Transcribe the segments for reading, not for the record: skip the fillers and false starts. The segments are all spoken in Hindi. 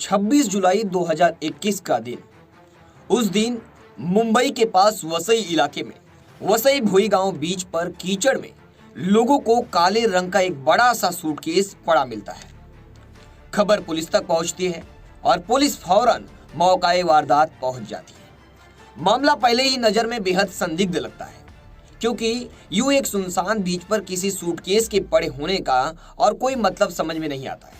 26 जुलाई 2021 का दिन। उस दिन मुंबई के पास वसई इलाके में वसई भोई गांव बीच पर कीचड़ में लोगों को काले रंग का एक बड़ा सा सूटकेस पड़ा मिलता है। खबर पुलिस तक पहुंचती है और पुलिस फौरन मौकाए वारदात पहुंच जाती है। मामला पहले ही नजर में बेहद संदिग्ध लगता है, क्योंकि यूं एक सुनसान बीच पर किसी सूटकेस के पड़े होने का और कोई मतलब समझ में नहीं आता है।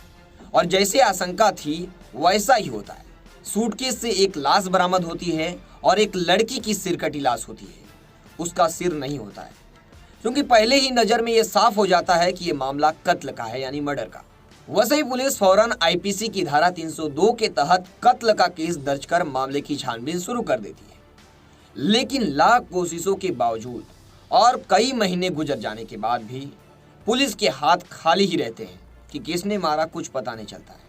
और जैसे आशंका थी वैसा ही होता है। सूटकेस से एक लाश बरामद होती है और एक लड़की की सिरकटी लाश होती है। उसका सिर नहीं होता है, क्योंकि पहले ही नजर में यह साफ हो जाता है कि यह मामला कत्ल का है, यानी मर्डर का। वसई पुलिस फौरन आईपीसी की धारा 302 के तहत कत्ल का केस दर्ज कर मामले की छानबीन शुरू कर देती है। लेकिन लाख कोशिशों के बावजूद और कई महीने गुजर जाने के बाद भी पुलिस के हाथ खाली ही रहते हैं कि किसने मारा कुछ पता नहीं चलता है।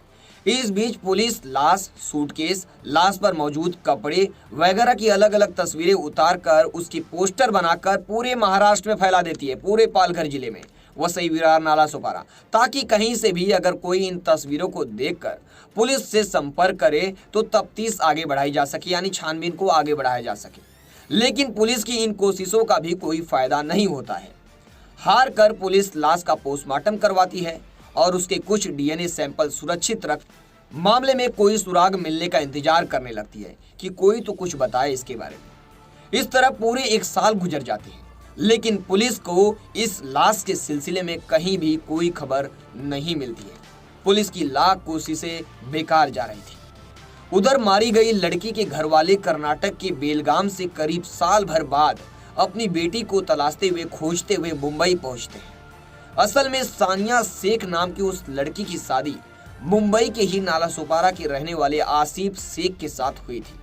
इस बीच पुलिस लाश, सूटकेस, लाश पर मौजूद कपड़े वगैरह की अलग अलग तस्वीरें उतार कर उसकी पोस्टर बनाकर पूरे महाराष्ट्र में फैला देती है, पूरे पालघर जिले में, वसई, विरार, नालासोपारा, ताकि कहीं से भी अगर कोई इन तस्वीरों को देखकर पुलिस से संपर्क करे तो तफ्तीश आगे बढ़ाई जा सके, यानी छानबीन को आगे बढ़ाया जा सके। लेकिन पुलिस की इन कोशिशों का भी कोई फायदा नहीं होता है। हार कर पुलिस लाश का पोस्टमार्टम करवाती है और उसके कुछ डीएनए सैंपल सुरक्षित रख मामले में कोई सुराग मिलने का इंतजार करने लगती है कि कोई तो कुछ बताए इसके बारे में। इस तरह पूरे 1 साल गुजर जाते हैं, लेकिन पुलिस को इस लाश के सिलसिले में कहीं भी कोई खबर नहीं मिलती है। पुलिस की लाख कोशिशें बेकार जा रही थी। उधर मारी गई लड़की के घरवाले कर्नाटक के बेलगाम से करीब साल भर बाद अपनी बेटी को तलाशते हुए, खोजते हुए मुंबई पहुंचते हैं। असल में सानिया शेख नाम की उस लड़की की शादी मुंबई के ही नालासोपारा के रहने वाले आसिफ शेख के साथ हुई थी।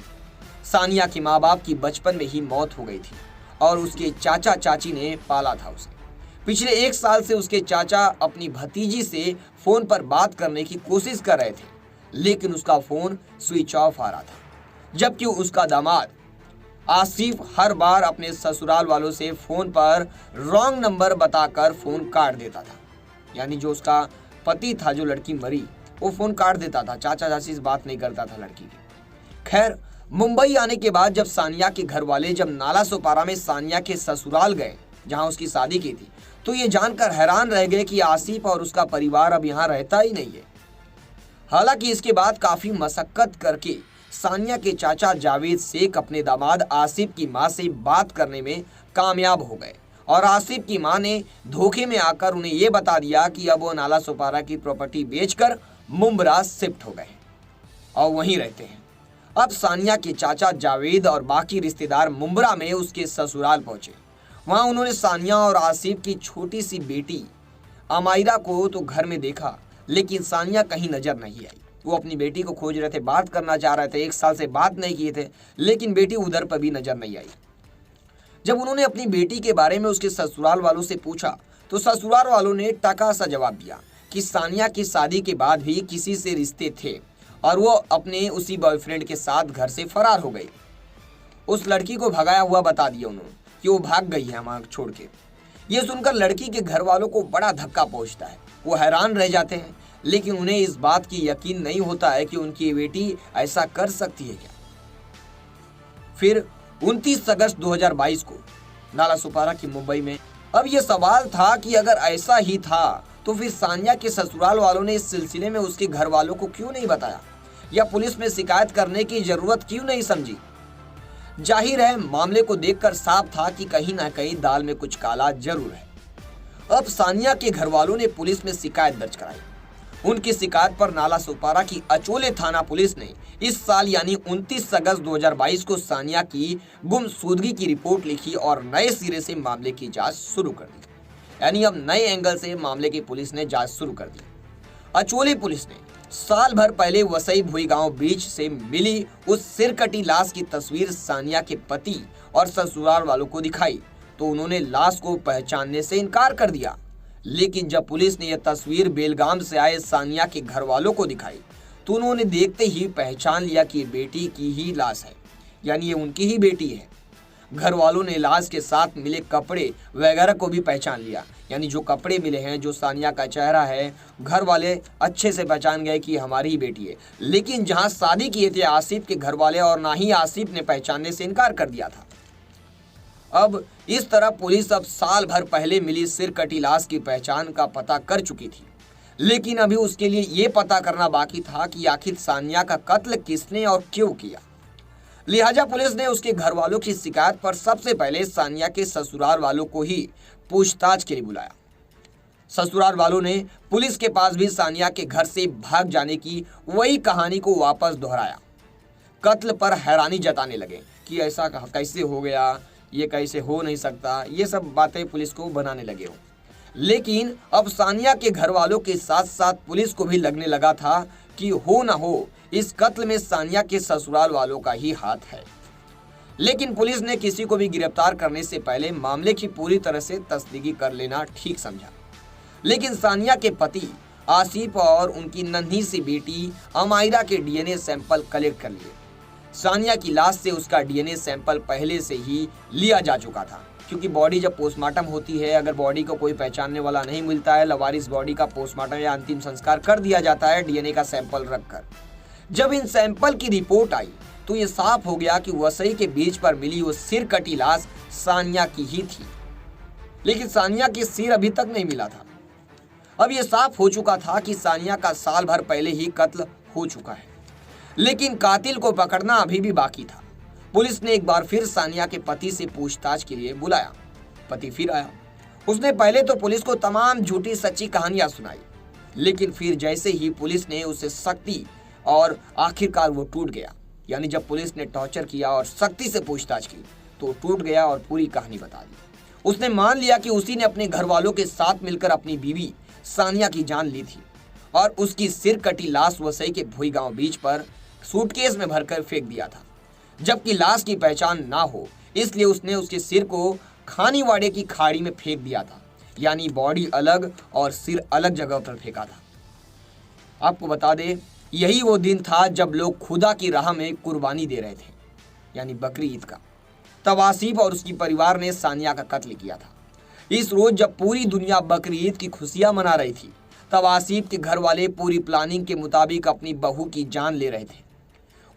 सानिया के माँ बाप की बचपन में ही मौत हो गई थी और उसके चाचा चाची ने पाला था उसे। पिछले 1 साल से उसके चाचा अपनी भतीजी से फोन पर बात करने की कोशिश कर रहे थे, लेकिन उसका फोन स्विच ऑफ आ रहा था। जबकि उसका दामाद आसिफ हर बार अपने ससुराल वालों से फोन पर रॉन्ग नंबर बताकर फोन काट देता था, यानी जो उसका पति था, जो लड़की मरी, वो फोन काट देता था। चाचा चाची से बात नहीं करता था लड़की की। खैर, मुंबई आने के बाद जब सानिया के घर वाले जब नालासोपारा में सानिया के ससुराल गए जहां उसकी शादी की थी, तो ये जानकर हैरान रह गए कि आसिफ और उसका परिवार अब यहाँ रहता ही नहीं है। हालांकि इसके बाद काफी मशक्कत करके सानिया के चाचा जावेद शेख अपने दामाद आसिफ की मां से बात करने में कामयाब हो गए और आसिफ की मां ने धोखे में आकर उन्हें यह बता दिया कि अब वो नालासोपारा की प्रॉपर्टी बेचकर मुंब्रा शिफ्ट हो गए और वहीं रहते हैं। अब सानिया के चाचा जावेद और बाकी रिश्तेदार मुंब्रा में उसके ससुराल पहुंचे। वहां उन्होंने सानिया और आसिफ की छोटी सी बेटी अमायरा को तो घर में देखा, लेकिन सानिया कहीं नजर नहीं आई। वो अपनी बेटी को खोज रहे थे, बात करना चाह रहे थे, 1 साल से बात नहीं किए थे, लेकिन बेटी उधर पर भी नजर नहीं आई। जब उन्होंने अपनी बेटी के बारे में उसके ससुराल वालों से पूछा तो ससुराल वालों ने टका सा जवाब दिया कि सानिया की शादी के बाद भी किसी से रिश्ते थे और वो अपने उसी बॉयफ्रेंड के साथ घर से फरार हो गई। उस लड़की को भगाया हुआ बता दिया उन्होंने कि वो भाग गई है हमारा छोड़ के। ये सुनकर लड़की के घर वालों को बड़ा धक्का पहुंचता है। वो हैरान रह जाते हैं, लेकिन उन्हें इस बात की यकीन नहीं होता है कि उनकी बेटी ऐसा कर सकती है क्या। फिर 29 अगस्त 2022 को नालासोपारा की मुंबई में अब यह सवाल था कि अगर ऐसा ही था तो फिर सानिया के ससुराल वालों ने इस सिलसिले में उसके घर वालों को क्यों नहीं बताया या पुलिस में शिकायत करने की जरूरत क्यों नहीं समझी। जाहिर है मामले को देखकर साफ था कि कहीं ना कहीं दाल में कुछ काला जरूर है। अब सानिया के घर वालों ने पुलिस में शिकायत दर्ज कराई। उनकी शिकायत पर नालासोपारा की अचोले थाना पुलिस ने इस साल यानी 29 अगस्त 2022 को सानिया की गुमशुदगी की रिपोर्ट लिखी और नए सिरे से मामले की जांच शुरू कर दी। यानी अब नए एंगल से मामले की पुलिस ने जांच शुरू कर दी। अचोले पुलिस ने साल भर पहले वसई भोई गांव बीच से मिली उस सिरकटी लाश की तस्वीर सानिया के पति और ससुराल वालों को दिखाई तो उन्होंने लाश को पहचानने से इनकार कर दिया। लेकिन जब पुलिस ने यह तस्वीर बेलगाम से आए सानिया के घर वालों को दिखाई तो उन्होंने देखते ही पहचान लिया कि बेटी की ही लाश है, यानी ये उनकी ही बेटी है। घर वालों ने लाश के साथ मिले कपड़े वगैरह को भी पहचान लिया। यानी जो कपड़े मिले हैं, जो सानिया का चेहरा है, घर वाले अच्छे से पहचान गए कि हमारी ही बेटी है। लेकिन जहां शादी किए थे आसिफ के घर वाले, और ना ही आसिफ ने पहचानने से इनकार कर दिया था। अब इस तरह पुलिस अब साल भर पहले मिली सिरकटी लाश की पहचान का पता कर चुकी थी, लेकिन अभी उसके लिए ये पता करना बाकी था कि आखिर सानिया का कत्ल किसने और क्यों किया। लिहाजा पुलिस ने उसके घर वालों की शिकायत पर सबसे पहले सानिया के ससुराल वालों को ही पूछताछ के लिए बुलाया। ससुराल वालों ने पुलिस के पास भी सानिया के घर से भाग जाने की वही कहानी को वापस दोहराया। कत्ल पर हैरानी जताने लगे कि ऐसा कैसे हो गया, ये कैसे हो नहीं सकता, ये सब बातें पुलिस को बनाने लगे हो। लेकिन अब सानिया के घर वालों के साथ साथ पुलिस को भी लगने लगा था कि हो ना हो इस कत्ल में सानिया के ससुराल वालों का ही हाथ है। लेकिन पुलिस ने किसी को भी गिरफ्तार करने से पहले मामले की पूरी तरह से तस्दीकी कर लेना ठीक समझा। लेकिन सानिया के पति आसिफ और उनकी नन्ही सी बेटी अमायरा के डीएनए सैंपल कलेक्ट कर लिए। सानिया की लाश से उसका डीएनए सैंपल पहले से ही लिया जा चुका था, क्योंकि बॉडी जब पोस्टमार्टम होती है, अगर बॉडी को कोई पहचानने वाला नहीं मिलता है, लवारिस बॉडी का पोस्टमार्टम या अंतिम संस्कार कर दिया जाता है डीएनए का सैंपल रखकर। जब इन सैंपल की रिपोर्ट आई तो ये साफ हो गया कि वसई के बीच पर मिली वो सिर कटी लाश सानिया की ही थी। लेकिन सानिया के सिर अभी तक नहीं मिला था। अब ये साफ हो चुका था कि सानिया का साल भर पहले ही कत्ल हो चुका है, लेकिन कातिल को पकड़ना अभी भी बाकी था। पुलिस ने एक बार फिर सानिया के पति से पूछताछ के लिए बुलाया। पति फिर आया। उसने पहले तो पुलिस को तमाम झूठी सच्ची कहानियां सुनाई, लेकिन फिर जैसे ही पुलिस ने उसे सख्ती और आखिरकार वो टूट गया। यानी जब पुलिस ने टॉर्चर किया और सख्ती से पूछताछ की तो टूट गया और पूरी कहानी बता दी। उसने मान लिया कि उसी ने अपने घर वालों के साथ मिलकर अपनी बीवी सानिया की जान ली थी और उसकी सिर कटी लाश वसई के भुई गांव बीच पर सूटकेस में भरकर फेंक दिया था। जबकि लाश की पहचान ना हो इसलिए उसने उसके सिर को खानीवाड़े की खाड़ी में फेंक दिया था। यानी बॉडी अलग और सिर अलग जगह पर फेंका था। आपको बता दे, यही वो दिन था जब लोग खुदा की राह में कुर्बानी दे रहे थे, यानी बकरी ईद का। तब आसिफ और उसकी परिवार ने सानिया का कत्ल किया था। इस रोज जब पूरी दुनिया बकरी ईद की खुशियां मना रही थी, तब आसिफ के घर वाले पूरी प्लानिंग के मुताबिक अपनी बहू की जान ले रहे थे।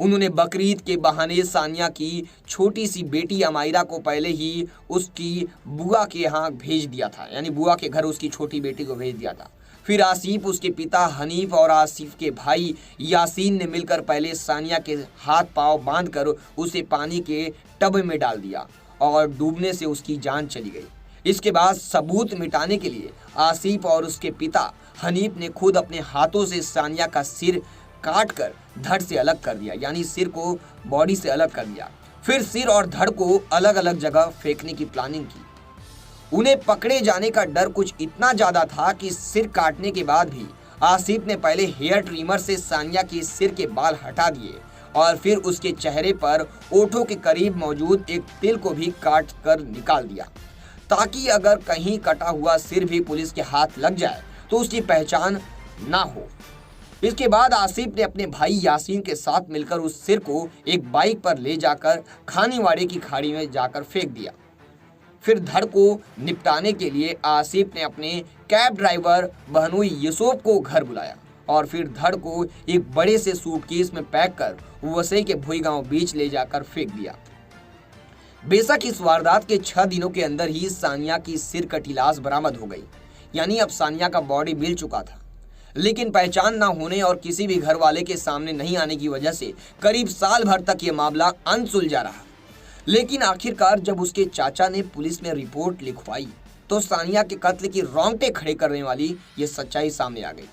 उन्होंने बकरी ईद के बहाने सानिया की छोटी सी बेटी अमायरा को पहले ही उसकी बुआ के यहाँ भेज दिया था, यानी बुआ के घर उसकी छोटी बेटी को भेज दिया था। फिर आसिफ, उसके पिता हनीफ और आसिफ के भाई यासीन ने मिलकर पहले सानिया के हाथ पांव बांधकर उसे पानी के टब में डाल दिया और डूबने से उसकी जान चली गई। इसके बाद सबूत मिटाने के लिए आसिफ और उसके पिता हनीफ ने खुद अपने हाथों से सानिया का सिर काट कर धड़ से अलग कर दिया, यानी सिर को बॉडी से अलग कर दिया। फिर सिर और धड़ को अलग अलग जगह फेंकने की प्लानिंग की। उन्हें पकड़े जाने का डर कुछ इतना ज्यादा था कि सिर काटने के बाद भी आसिफ ने पहले हेयर ट्रिमर से सानिया के सिर के बाल हटा दिए और फिर उसके चेहरे पर ओठों के करीब मौजूद एक तिल को भी काट कर निकाल दिया, ताकि अगर कहीं कटा हुआ सिर भी पुलिस के हाथ लग जाए तो उसकी पहचान ना हो। इसके बाद आसिफ ने अपने भाई यासीन के साथ मिलकर उस सिर को एक बाइक पर ले जाकर खानीवाड़े की खाड़ी में जाकर फेंक दिया। फिर धड़ को निपटाने के लिए आसिफ ने अपने कैब ड्राइवर बहनोई यूसुफ को घर बुलाया और फिर धड़ को एक बड़े से सूटकेस में पैक कर वसई के भुई गांव बीच ले जाकर फेंक दिया। बेशक इस वारदात के 6 दिनों के अंदर ही सानिया की सिर कटी लाश बरामद हो गई, यानी अब सानिया का बॉडी मिल चुका था। लेकिन पहचान ना होने और किसी भी घर वाले के सामने नहीं आने की वजह से करीब साल भर तक ये मामला अनसुलझा रहा। लेकिन आखिरकार जब उसके चाचा ने पुलिस में रिपोर्ट लिखवाई तो सानिया के कत्ल की रोंगटे खड़े करने वाली ये सच्चाई सामने आ गई।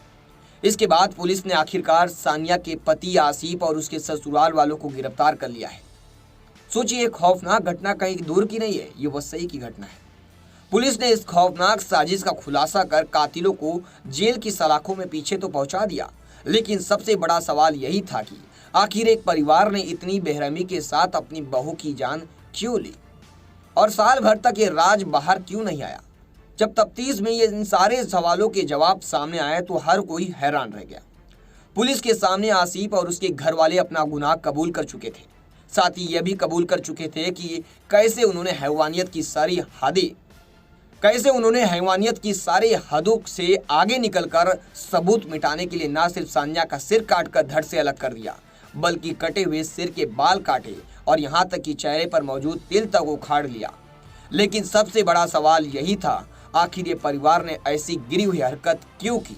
इसके बाद पुलिस ने आखिरकार सानिया के पति आसिफ और उसके ससुराल वालों को गिरफ्तार कर लिया है। सोचिए, एक खौफनाक घटना कहीं दूर की नहीं है, ये वसई की घटना है। पुलिस ने इस खौफनाक साजिश का खुलासा कर कातिलों को जेल की सलाखों में पीछे तो पहुंचा दिया, लेकिन सबसे बड़ा सवाल यही था कि आखिर एक परिवार ने इतनी बेरहमी के साथ अपनी बहू की जान क्यों ली और साल भर तक ये राज बाहर क्यों नहीं आया। जब तफ्तीश में ये इन सारे सवालों के जवाब सामने आए तो हर कोई हैरान रह गया। पुलिस के सामने आसिफ और उसके घर वाले अपना गुनाह कबूल कर चुके थे। साथ ही यह भी कबूल कर चुके थे कि कैसे उन्होंने हैवानियत की सारी हदों से आगे निकलकर सबूत मिटाने के लिए न सिर्फ सानिया का सिर काटकर धड़ से अलग कर दिया, बल्कि कटे हुए सिर के बाल काटे और यहाँ तक कि चेहरे पर मौजूद तिल तक उखाड़ लिया। लेकिन सबसे बड़ा सवाल यही था, आखिर ये परिवार ने ऐसी गिरी हुई हरकत क्यों की।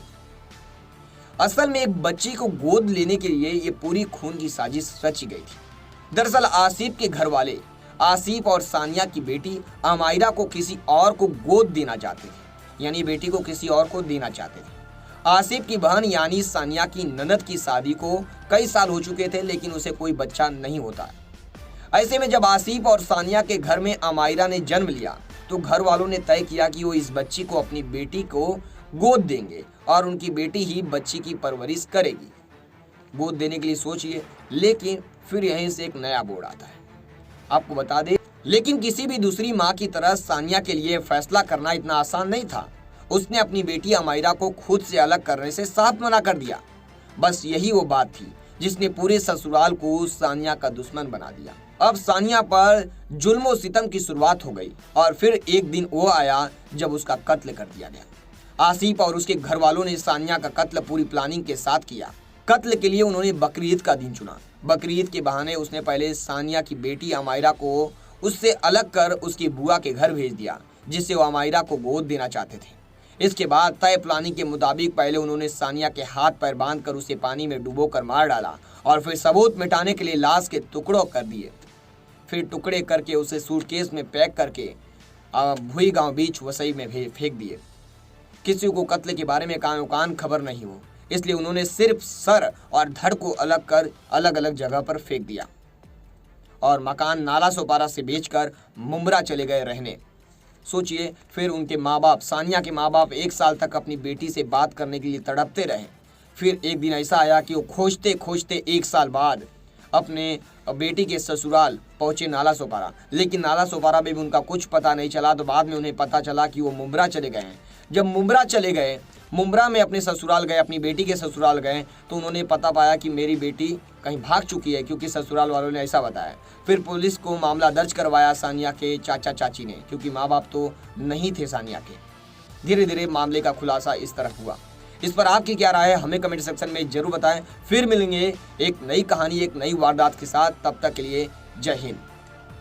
असल में एक बच्ची को गोद लेने के लिए ये पूरी खून की साजिश रची गई थी। दरअसल आसिफ के घर वाले आसिफ और सानिया की बेटी अमायरा को किसी और को गोद देना चाहते थे, यानी बेटी को किसी और को देना चाहते थे। आसिफ की बहन यानी सानिया की ननद की शादी को कई साल हो चुके थे, लेकिन उसे कोई बच्चा नहीं होता। ऐसे में जब आसिफ और सानिया के घर में अमायरा ने जन्म लिया तो घर वालों ने तय किया कि वो इस बच्ची को अपनी बेटी को गोद देंगे और उनकी बेटी ही बच्ची की परवरिश करेगी। गोद देने के लिए सोचिए, लेकिन फिर यहीं से एक नया बोर्ड आता है। आपको बता दें, लेकिन किसी भी दूसरी माँ की तरह सानिया के लिए फैसला करना इतना आसान नहीं था। उसने अपनी बेटी अमायरा को खुद से अलग करने से साफ मना कर दिया। बस यही वो बात थी जिसने पूरे ससुराल को सानिया का दुश्मन बना दिया। अब सानिया पर जुल्म सितम की शुरुआत हो गई और फिर एक दिन वो आया जब उसका कत्ल कर दिया गया। आसिफ और उसके घर वालों ने सानिया का कत्ल पूरी प्लानिंग के साथ किया। कत्ल के लिए उन्होंने बकरीद का दिन चुना। बकरीद के बहाने उसने पहले सानिया की बेटी अमायरा को उससे अलग कर उसकी बुआ के घर भेज दिया, जिससे वो अमायरा को गोद देना चाहते थे। इसके बाद तय प्लानिंग के मुताबिक पहले उन्होंने सानिया के हाथ पैर बांधकर उसे पानी में डुबोकर मार डाला और फिर सबूत मिटाने के लिए लाश के टुकड़ों कर दिए। फिर टुकड़े करके उसे सूटकेस में पैक करके भुईगांव बीच वसई में फेंक दिए। किसी को कत्ल के बारे में कान खबर नहीं हो, इसलिए उन्होंने सिर्फ सर और धड़ को अलग कर अलग अलग जगह पर फेंक दिया और मकान नाला सोपारा से बेचकर मुंब्रा चले गए रहने। सोचिए, फिर उनके माँ बाप, सानिया के माँ बाप 1 साल तक अपनी बेटी से बात करने के लिए तड़पते रहे। फिर एक दिन ऐसा आया कि वो खोजते खोजते 1 साल बाद अपने बेटी के ससुराल पहुंचे नाला सोपारा। लेकिन नाला सोपारा में भी उनका कुछ पता नहीं चला, तो बाद में उन्हें पता चला कि वो मुंब्रा चले गए हैं। जब मुंब्रा चले गए, मुंब्रा में अपने ससुराल गए, अपनी बेटी के ससुराल गए, तो उन्होंने पता पाया कि मेरी बेटी कहीं भाग चुकी है, क्योंकि ससुराल वालों ने ऐसा बताया। फिर पुलिस को मामला दर्ज करवाया सानिया के चाचा चाची ने, क्योंकि माँ बाप तो नहीं थे सानिया के। धीरे धीरे मामले का खुलासा इस तरह हुआ। इस पर आपकी क्या राय है हमें कमेंट सेक्शन में जरूर बताएं। फिर मिलेंगे एक नई कहानी, एक नई वारदात के साथ। तब तक के लिए जय हिंद।